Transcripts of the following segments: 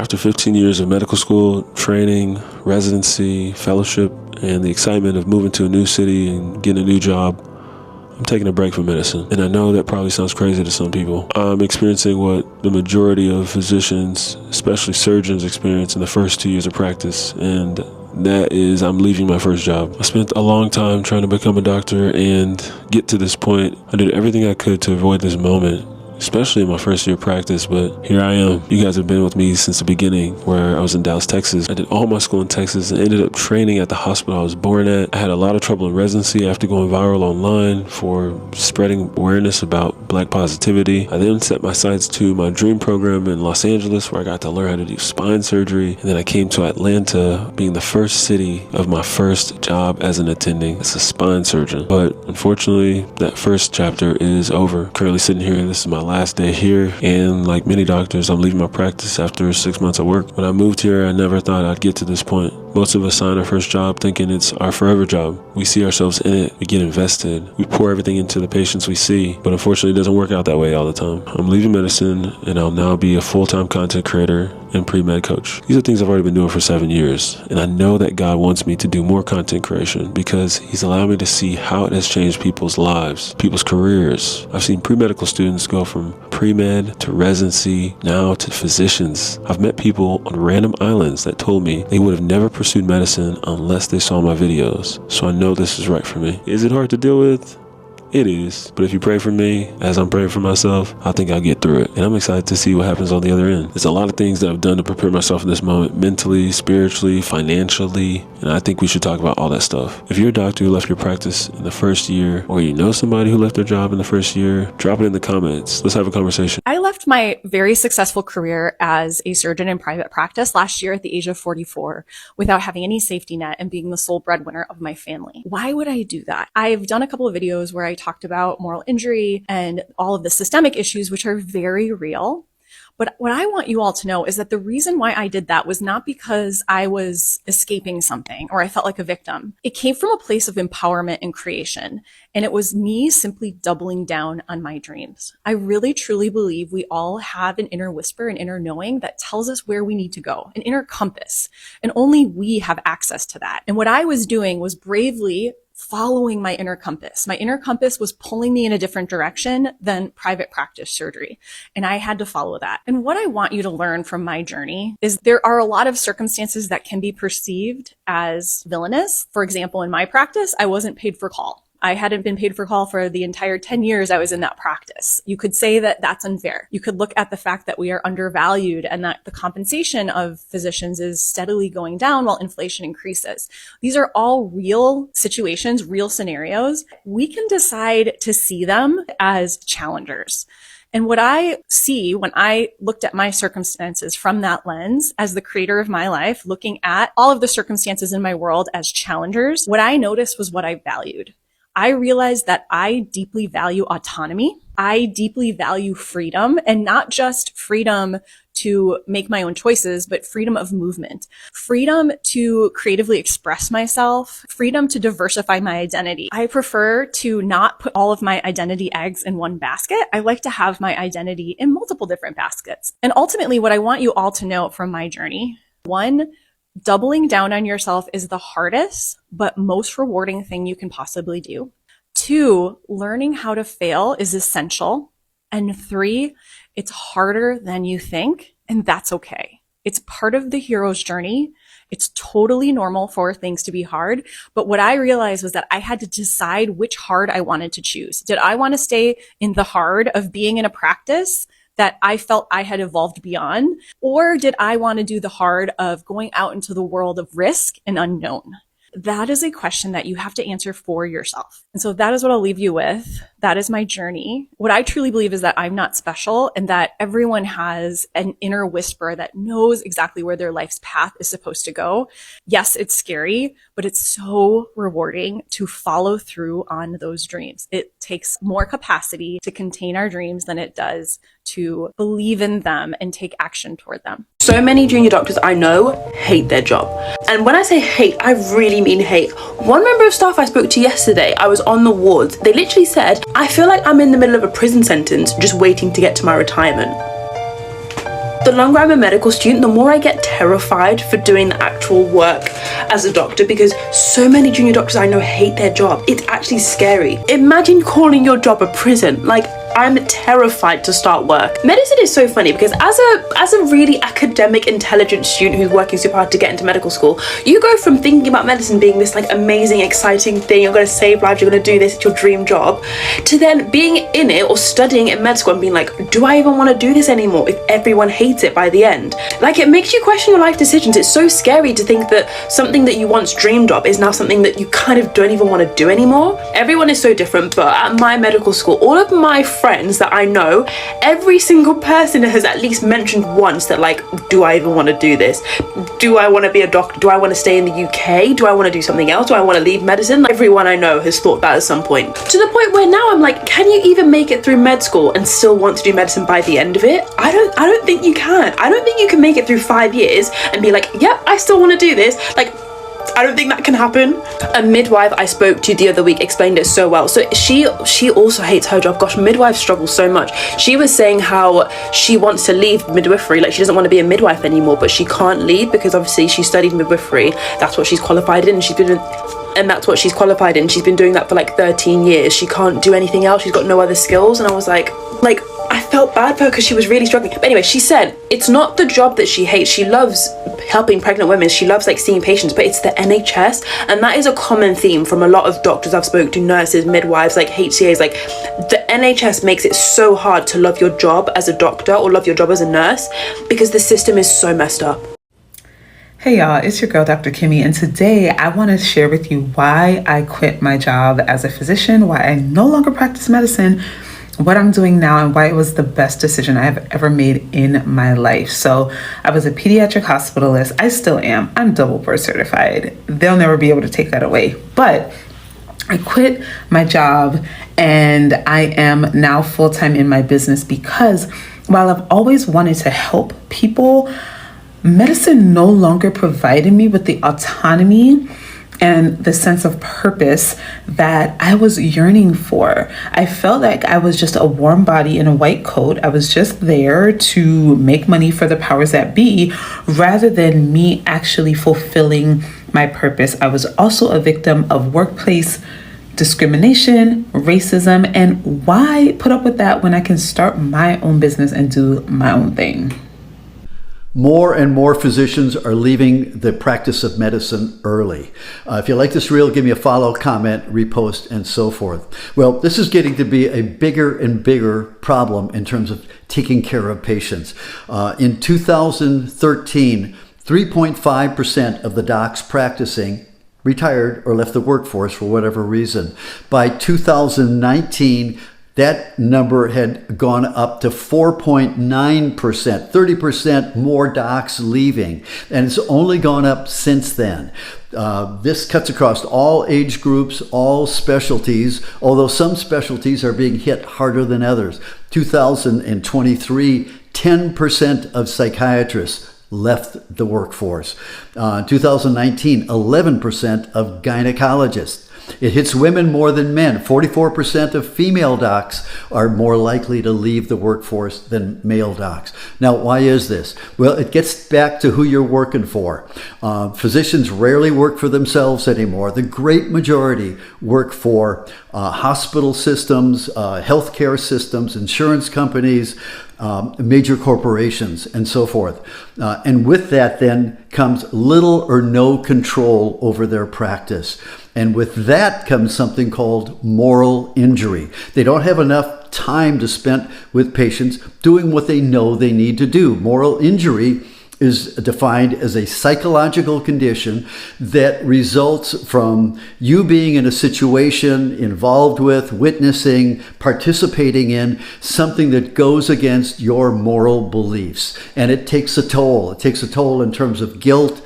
After 15 years of medical school, training, residency, fellowship, and the excitement of moving to a new city and getting a new job, I'm taking a break from medicine. And I know that probably sounds crazy to some people. I'm experiencing what the majority of physicians, especially surgeons, experience in the first 2 years of practice, and that is I'm leaving my first job. I spent a long time trying to become a doctor and get to this point. I did everything I could to avoid this moment, especially in my first year of practice, but here I am. You guys have been with me since the beginning, where I was in Dallas, Texas. I did all my school in Texas and ended up training at the hospital I was born at. I had a lot of trouble in residency after going viral online for spreading awareness about Black positivity. I then set my sights to my dream program in Los Angeles, where I got to learn how to do spine surgery. And then I came to Atlanta, being the first city of my first job as an attending as a spine surgeon. But unfortunately, that first chapter is over. Currently sitting here, this is my last day here, and like many doctors, I'm leaving my practice after 6 months of work. When I moved here, I never thought I'd get to this point. Most of us sign our first job thinking it's our forever job. We see ourselves in it, we get invested, we pour everything into the patients we see, but unfortunately it doesn't work out that way all the time. I'm leaving medicine, and I'll now be a full-time content creator and pre-med coach. These are things I've already been doing for 7 years, and I know that God wants me to do more content creation because He's allowed me to see how it has changed people's lives, people's careers. I've seen pre-medical students go from pre-med to residency, now to physicians. I've met people on random islands that told me they would have never pursued medicine unless they saw my videos. So I know this is right for me. Is it hard to deal with? It is, but if you pray for me, as I'm praying for myself, I think I'll get through it. And I'm excited to see what happens on the other end. There's a lot of things that I've done to prepare myself in this moment, mentally, spiritually, financially, and I think we should talk about all that stuff. If you're a doctor who left your practice in the first year, or you know somebody who left their job in the first year, drop it in the comments. Let's have a conversation. I left my very successful career as a surgeon in private practice last year at the age of 44 without having any safety net and being the sole breadwinner of my family. Why would I do that? I've done a couple of videos where I talked about moral injury and all of the systemic issues, which are very real. But what I want you all to know is that the reason why I did that was not because I was escaping something or I felt like a victim. It came from a place of empowerment and creation. And it was me simply doubling down on my dreams. I really, truly believe we all have an inner whisper, an inner knowing that tells us where we need to go, an inner compass. And only we have access to that. And what I was doing was bravely following my inner compass. My inner compass was pulling me in a different direction than private practice surgery. And I had to follow that. And what I want you to learn from my journey is there are a lot of circumstances that can be perceived as villainous. For example, in my practice, I wasn't paid for call. I hadn't been paid for call for the entire 10 years I was in that practice. You could say that that's unfair. You could look at the fact that we are undervalued and that the compensation of physicians is steadily going down while inflation increases. These are all real situations, real scenarios. We can decide to see them as challengers. And what I see when I looked at my circumstances from that lens, as the creator of my life, looking at all of the circumstances in my world as challengers, what I noticed was what I valued. I realized that I deeply value autonomy. I deeply value freedom, and not just freedom to make my own choices, but freedom of movement, freedom to creatively express myself, freedom to diversify my identity. I prefer to not put all of my identity eggs in one basket. I like to have my identity in multiple different baskets. And ultimately, what I want you all to know from my journey, one, doubling down on yourself is the hardest, but most rewarding thing you can possibly do. 2, learning how to fail is essential. And 3, it's harder than you think, and that's okay. It's part of the hero's journey. It's totally normal for things to be hard. But what I realized was that I had to decide which hard I wanted to choose. Did I want to stay in the hard of being in a practice that I felt I had evolved beyond? Or did I want to do the hard of going out into the world of risk and unknown? That is a question that you have to answer for yourself. And so that is what I'll leave you with. That is my journey. What I truly believe is that I'm not special and that everyone has an inner whisper that knows exactly where their life's path is supposed to go. Yes, it's scary, but it's so rewarding to follow through on those dreams. It takes more capacity to contain our dreams than it does to believe in them and take action toward them. So many junior doctors I know hate their job. And when I say hate, I really mean hate. One member of staff I spoke to yesterday, I was on the wards. They literally said, I feel like I'm in the middle of a prison sentence just waiting to get to my retirement. The longer I'm a medical student, the more I get terrified for doing the actual work as a doctor, because so many junior doctors I know hate their job. It's actually scary. Imagine calling your job a prison. Like, I'm terrified to start work. Medicine is so funny because as a really academic, intelligent student who's working super hard to get into medical school, you go from thinking about medicine being this like amazing, exciting thing, you're gonna save lives, you're gonna do this, it's your dream job, to then being in it or studying in med school and being like, do I even want to do this anymore if everyone hates it by the end? Like, it makes you question your life decisions. It's so scary to think that something that you once dreamed of is now something that you kind of don't even want to do anymore. Everyone is so different, but at my medical school, all of my friends that I know, every single person has at least mentioned once that, like, do I even want to do this? Do I want to be a doctor? Do I want to stay in the UK? Do I want to do something else? Do I want to leave medicine? Like, everyone I know has thought that at some point. To the point where now I'm like, can you even make it through med school and still want to do medicine by the end of it? I don't think you can. I don't think you can make it through 5 years and be like, yep, I still want to do this. Like, I don't think that can happen. A midwife I spoke to the other week explained it so well. So she also hates her job. Gosh, midwives struggle so much. She was saying how she wants to leave midwifery, like she doesn't want to be a midwife anymore, but she can't leave because obviously she studied midwifery. That's what she's qualified in. That's what she's qualified in. She's been doing that for like 13 years. She can't do anything else. She's got no other skills. And I was like, I felt bad for her because she was really struggling. But anyway, she said it's not the job that she hates. She loves helping pregnant women. She loves like seeing patients, but it's the NHS. And that is a common theme from a lot of doctors I've spoken to, nurses, midwives, like HCAs. Like, the NHS makes it so hard to love your job as a doctor or love your job as a nurse because the system is so messed up. Hey y'all, it's your girl Dr. Kimmy, and today I want to share with you why I quit my job as a physician, why I no longer practice medicine, what I'm doing now, and why it was the best decision I have ever made in my life. So I was a pediatric hospitalist. I still am. I'm double board certified. They'll never be able to take that away. But I quit my job and I am now full-time in my business because while I've always wanted to help people, medicine no longer provided me with the autonomy and the sense of purpose that I was yearning for. I felt like I was just a warm body in a white coat. I was just there to make money for the powers that be, rather than me actually fulfilling my purpose. I was also a victim of workplace discrimination, racism, and why put up with that when I can start my own business and do my own thing? More and more physicians are leaving the practice of medicine early. If you like this reel, give me a follow, comment, repost, and so forth. Well, this is getting to be a bigger and bigger problem in terms of taking care of patients. In 2013, 3.5% of the docs practicing retired or left the workforce for whatever reason. By 2019, that number had gone up to 4.9%, 30% more docs leaving, and it's only gone up since then. This cuts across all age groups, all specialties, although some specialties are being hit harder than others. 2023, 10% of psychiatrists left the workforce. 2019, 11% of gynecologists. It hits women more than men. 44% of female docs are more likely to leave the workforce than male docs. Now, why is this? Well, it gets back to who you're working for. Physicians rarely work for themselves anymore. The great majority work for hospital systems, healthcare systems, insurance companies, major corporations, and so forth. And with that then comes little or no control over their practice. And with that comes something called moral injury. They don't have enough time to spend with patients doing what they know they need to do. Moral injury is defined as a psychological condition that results from you being in a situation, involved with, witnessing, participating in something that goes against your moral beliefs. And it takes a toll. It takes a toll in terms of guilt,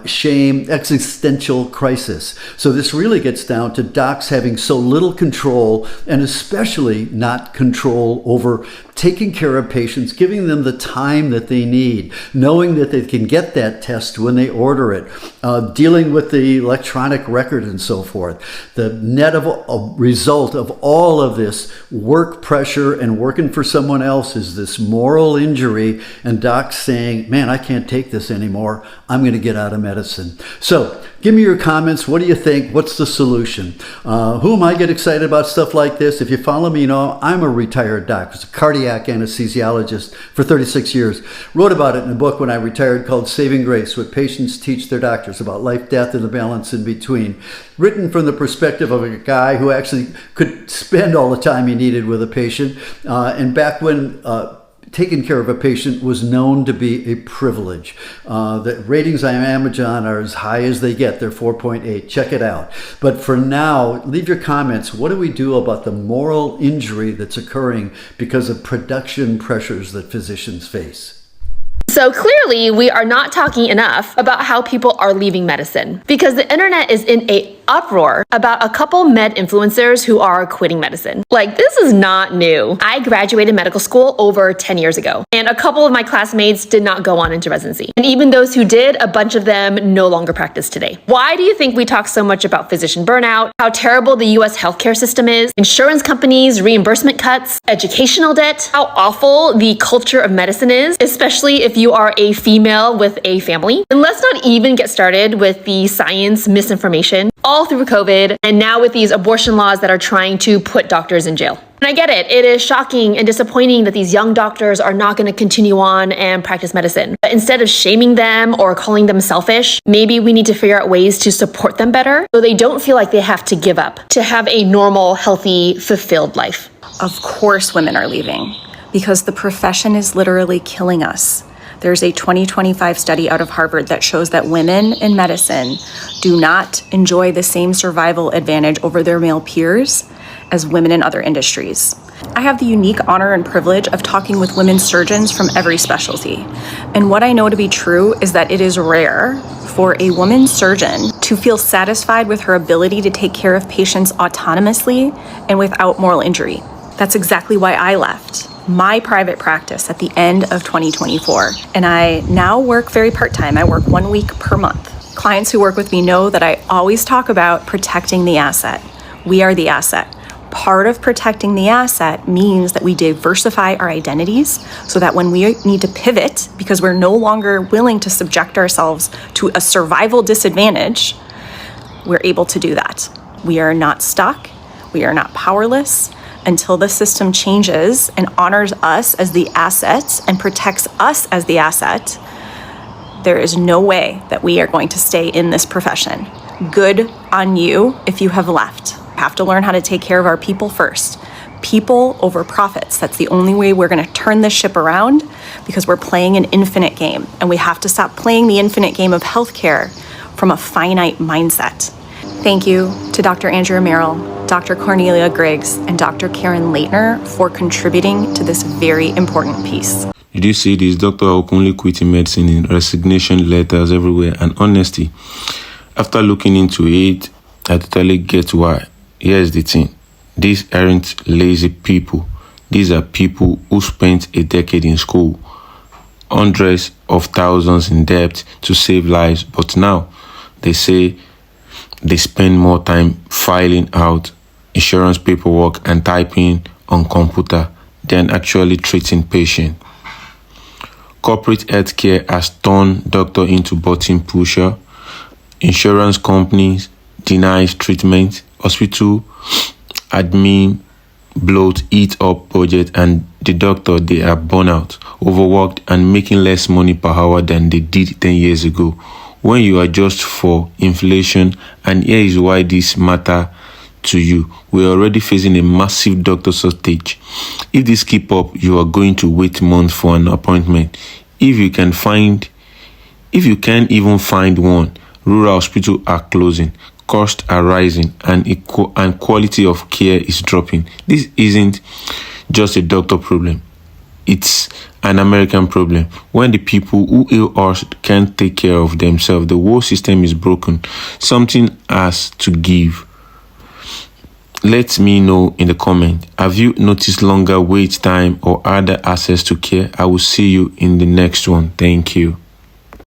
shame, existential crisis. So this really gets down to docs having so little control, and especially not control over taking care of patients, giving them the time that they need, knowing that they can get that test when they order it, dealing with the electronic record and so forth. The net of a result of all of this work pressure and working for someone else is this moral injury, and docs saying, man, I can't take this anymore. I'm going to get out of medicine. So give me your comments. What do you think? What's the solution? Who am I get excited about stuff like this? If you follow me, you know I'm a retired doc. I was a cardiac anesthesiologist for 36 years. Wrote about it in a book when I retired called Saving Grace, What Patients Teach Their Doctors About Life, Death, and the Balance in Between. Written from the perspective of a guy who actually could spend all the time he needed with a patient. And back when taking care of a patient was known to be a privilege. The ratings on Amazon are as high as they get. They're 4.8. Check it out. But for now, leave your comments. What do we do about the moral injury that's occurring because of production pressures that physicians face? So clearly, we are not talking enough about how people are leaving medicine, because the internet is in a uproar about a couple med influencers who are quitting medicine. Like, this is not new. I graduated medical school over 10 years ago, and a couple of my classmates did not go on into residency. And even those who did, a bunch of them no longer practice today. Why do you think we talk so much about physician burnout, how terrible the US healthcare system is, insurance companies, reimbursement cuts, educational debt, how awful the culture of medicine is, especially if you are a female with a family? And let's not even get started with the science misinformation all through COVID, and now with these abortion laws that are trying to put doctors in jail. And I get it. It is shocking and disappointing that these young doctors are not going to continue on and practice medicine. But instead of shaming them or calling them selfish, maybe we need to figure out ways to support them better so they don't feel like they have to give up to have a normal, healthy, fulfilled life. Of course, women are leaving because the profession is literally killing us. There's a 2025 study out of Harvard that shows that women in medicine do not enjoy the same survival advantage over their male peers as women in other industries. I have the unique honor and privilege of talking with women surgeons from every specialty. And what I know to be true is that it is rare for a woman surgeon to feel satisfied with her ability to take care of patients autonomously and without moral injury. That's exactly why I left my private practice at the end of 2024. And I now work very part-time. I work 1 week per month. Clients who work with me know that I always talk about protecting the asset. We are the asset. Part of protecting the asset means that we diversify our identities so that when we need to pivot, because we're no longer willing to subject ourselves to a survival disadvantage, we're able to do that. We are not stuck. We are not powerless. Until the system changes and honors us as the asset and protects us as the asset, there is no way that we are going to stay in this profession. Good on you if you have left. We have to learn how to take care of our people first. People over profits. That's the only way we're going to turn this ship around, because we're playing an infinite game, and we have to stop playing the infinite game of healthcare from a finite mindset. Thank you to Dr. Andrea Merrill, Dr. Cornelia Griggs, and Dr. Karen Leitner for contributing to this very important piece. Did you see this? Dr. openly quitting medicine in resignation letters everywhere, and honesty. After looking into it, I totally get why. Here's the thing. These aren't lazy people. These are people who spent a decade in school, hundreds of thousands in debt to save lives, but now they say they spend more time filing out insurance paperwork and typing on computer than actually treating patients. Corporate healthcare has turned doctor into button pusher. Insurance companies denies treatment. Hospital admin bloat eat up budget, and the doctor, they are burnout, overworked, and making less money per hour than they did 10 years ago. When you adjust for inflation, and here is why this matter to you, we're already facing a massive doctor shortage. If this keep up, you are going to wait months for an appointment. If you can't even find one, rural hospitals are closing, costs are rising, and quality of care is dropping. This isn't just a doctor problem. it's an American problem. When the people who ill us can't take care of themselves, the whole system is broken. Something has to give. Let me know in the comment. Have you noticed longer wait time or other access to care? I will see you in the next one. Thank you.